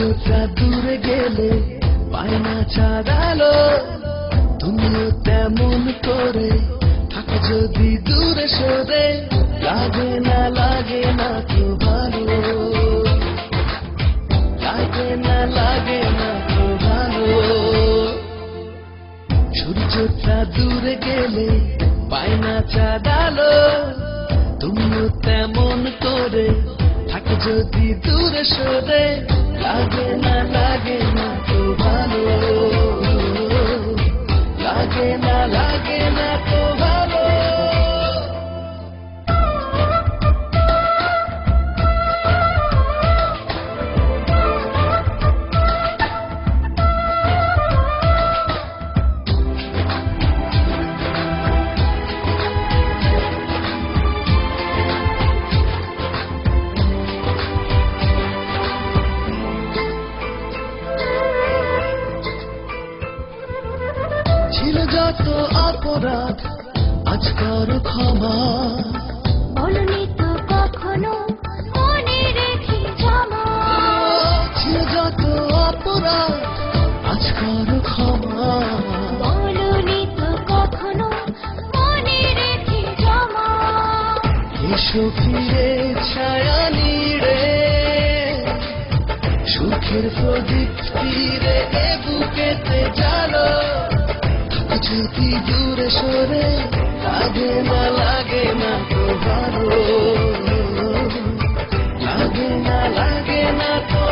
সূর্যটা দূরে গেলে পায় না চাঁদ আলো, তুমিও তেমন করে থাকো যদি দূরে সরে, লাগে না তো ভালো, লাগে না তো ভালো। সূর্যটা দূরে গেলে পায় না চাঁদ আলো, তুমিও তেমন করে থাকো যদি দূরে সরে, লাগে না তো ভালো, লাগে না তো ভালো। ছিল যত অপরাধ আজ করো ক্ষমা, বলনি তো কখনো মনে রেখে জমা। ছিল যত অপরাধ আজ করো ক্ষমা, বলনি তো কখনো মনে রেখে জমা। এসো ফিরে ছায়া নিড়ে, সুখের প্রদীপ তীরে এ বুকেতে জালো, যদি দূরে সরে, লাগে না তো ভালো, লাগে না তো